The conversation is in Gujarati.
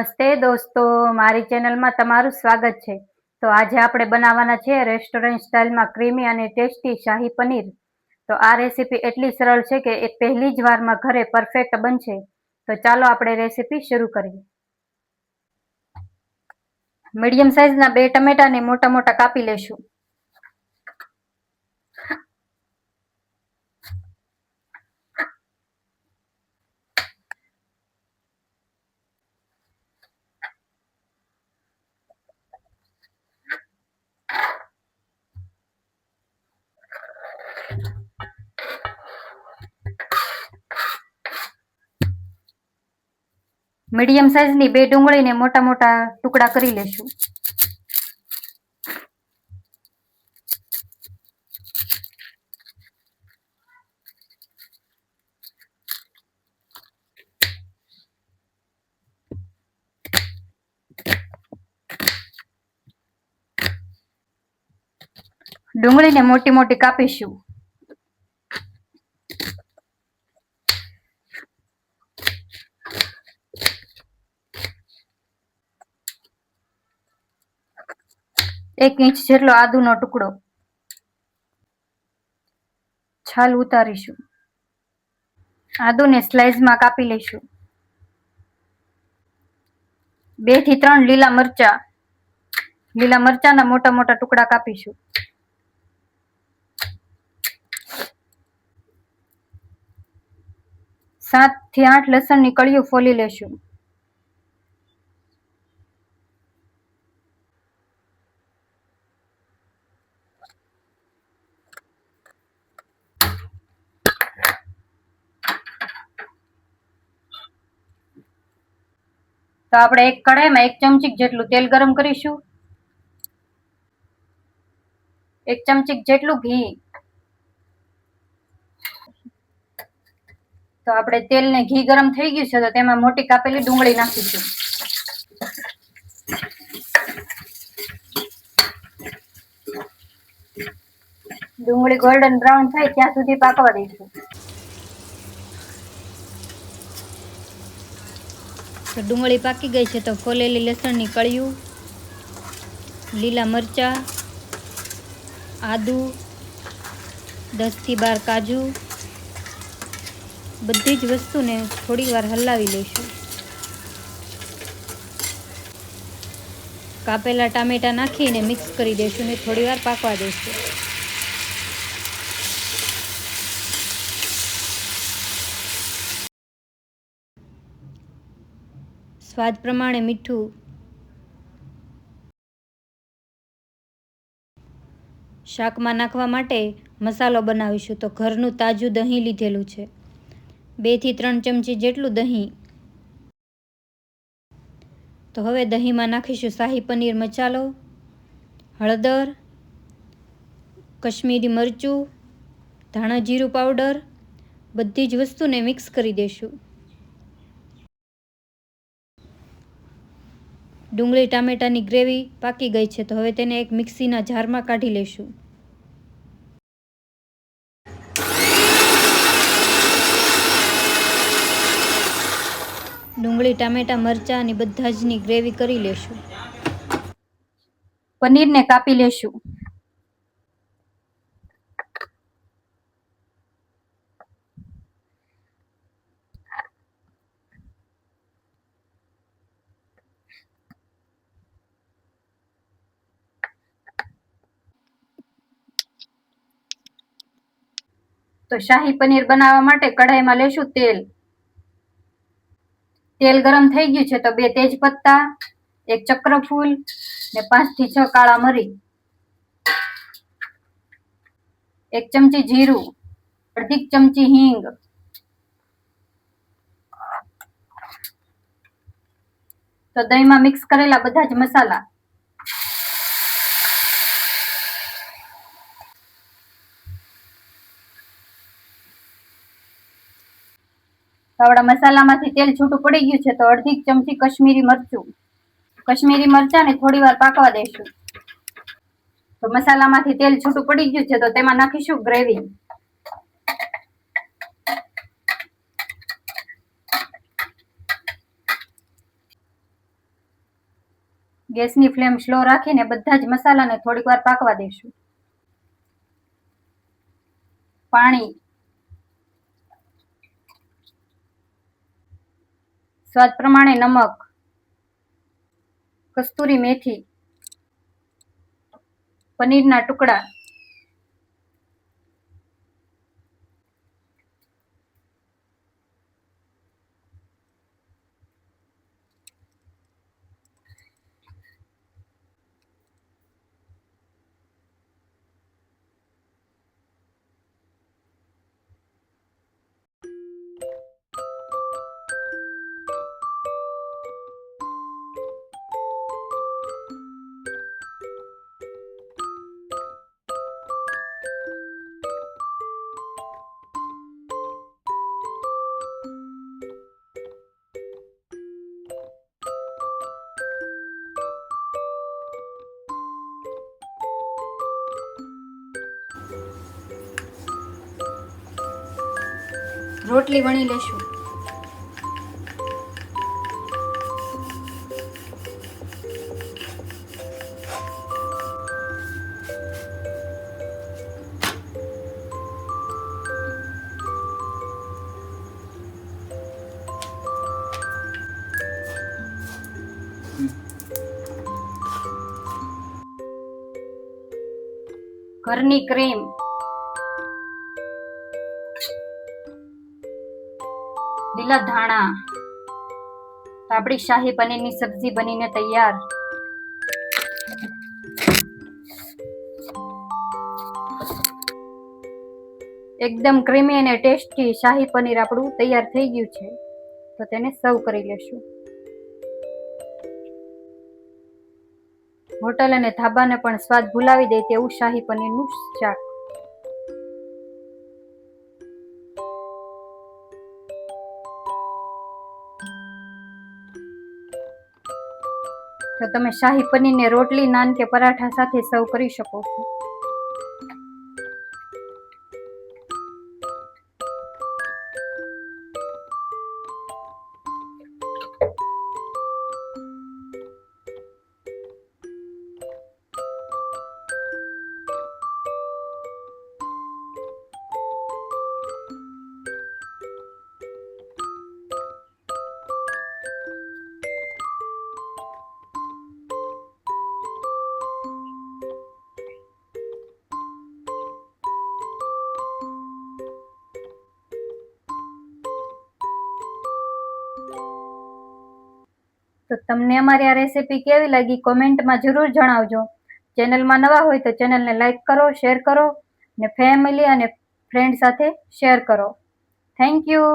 નમસ્તે દોસ્તો, મારી ચેનલમાં તમારું સ્વાગત છે। તો આજે આપણે બનાવવાના છે રેસ્ટોરન્ટ સ્ટાઇલમાં ક્રીમી અને ટેસ્ટી શાહી પનીર। તો આ રેસીપી એટલી સરળ છે કે એ પહેલી જ વારમાં ઘરે પરફેક્ટ બનશે। તો ચાલો આપણે રેસીપી શરૂ કરીએ। મીડિયમ સાઇઝના 2 ટમેટાને મોટા મોટા કાપી લેશું। મીડિયમ સાઇઝની 2 ડુંગળીને મોટા મોટા ટુકડા કરી લેશું। ડુંગળીને મોટી મોટી કાપીશું। એક ઇંચ જેટલો આદુનો ટુકડો, છાલ ઉતારીશું। આદુને સ્લાઇસમાં કાપી લઈશું। 2 થી 3 લીલા મરચાના મોટા મોટા ટુકડા કાપીશું। 7 થી 8 લસણની કળીઓ ફોલી લેશું। તો આપણે એક કઢાઈમાં 1 ચમચી જેટલું તેલ ગરમ કરીશું। 1 ચમચી જેટલું ઘી। તો આપણે તેલ ને ઘી ગરમ થઈ ગયું છે તો તેમાં મોટી કાપેલી ડુંગળી નાખીશું। ડુંગળી ગોલ્ડન બ્રાઉન થાય ત્યાં સુધી પાકવા દઈશું। તો ડુંગળી પાકી ગઈ છે તો ફોલેલી લસણની કળીયું, લીલા મરચાં, આદુ, 10 થી 12 કાજુ, બધી જ વસ્તુને થોડી વાર હલાવી લઈશું। કાપેલા ટામેટા નાખીને મિક્સ કરી દઈશું ને થોડી વાર પાકવા દઈશું। સ્વાદ પ્રમાણે મીઠું, શાકમાં નાખવા માટે મસાલો બનાવીશું તો ઘરનું તાજું દહીં લીધેલું છે, 2 થી 3 ચમચી જેટલું દહીં। તો હવે દહીંમાં નાખીશું શાહી પનીર મસાલો, હળદર, કશ્મીરી મરચું, ધાણા જીરું પાવડર, બધી જ વસ્તુને મિક્સ કરી દઈશું। ડુંગળી ટામેટાની ગ્રેવી પાકી ગઈ છે તો હવે તેને એક મિક્સીના જારમાં કાઢી લઈશું। ડુંગળી ટામેટા મરચાં અને બધા જની ગ્રેવી કરી લેશું। પનીરને કાપી લેશું। તો શાહી પનીર બનાવવા માટે કઢાઈમાં લેશું તેલ। તેલ ગરમ થઈ ગયું છે તો 2 તેજ પત્તા, 1 ચક્રફૂલ ને 5 થી 6 કાળા મરી, 1 ચમચી જીરું, અડધી ચમચી હિંગ, તો દહીંમાં મિક્સ કરેલા બધા જ મસાલા, તો આપણા મસાલામાંથી તેલ છૂટું પડી ગયું છે તો અડધી ચમચી કશ્મીરી મરચાંને થોડી વાર પાકવા દઈશું। તો મસાલામાંથી તેલ છૂટું પડી ગયું છે તો તેમાં નાખીશું ગ્રેવી। ગેસની ફ્લેમ સ્લો રાખીને બધા જ મસાલાને થોડીક વાર પાકવા દઈશું. પાણી, સ્વાદ પ્રમાણે નમક, કસ્તુરી મેથી, પનીરના ટુકડા, રોટલી વણી લેશું. ઘરની ક્રીમ, લીલા ધાણા. આપણી શાહી પનીરની સબ્જી બનીને તૈયાર. એકદમ ક્રીમી અને ટેસ્ટી શાહી પનીર આપણું તૈયાર થઈ ગયું છે. તો તેને સર્વ કરી લેશું. હોટલ અને ધાબાને પણ સ્વાદ ભૂલાવી દે તેવું શાહી પનીરનું શાક. તો તમે શાહી પનીરને રોટલી, નાન કે પરાઠા સાથે સર્વ કરી શકો છો. તો તમને અમારી આ રેસીપી કેવી લાગી કોમેન્ટમાં જરૂર જણાવજો. ચેનલમાં નવા હોય તો ચેનલને લાઈક કરો, શેર કરો, ને ફેમિલી અને ફ્રેન્ડ સાથે શેર કરો. Thank you.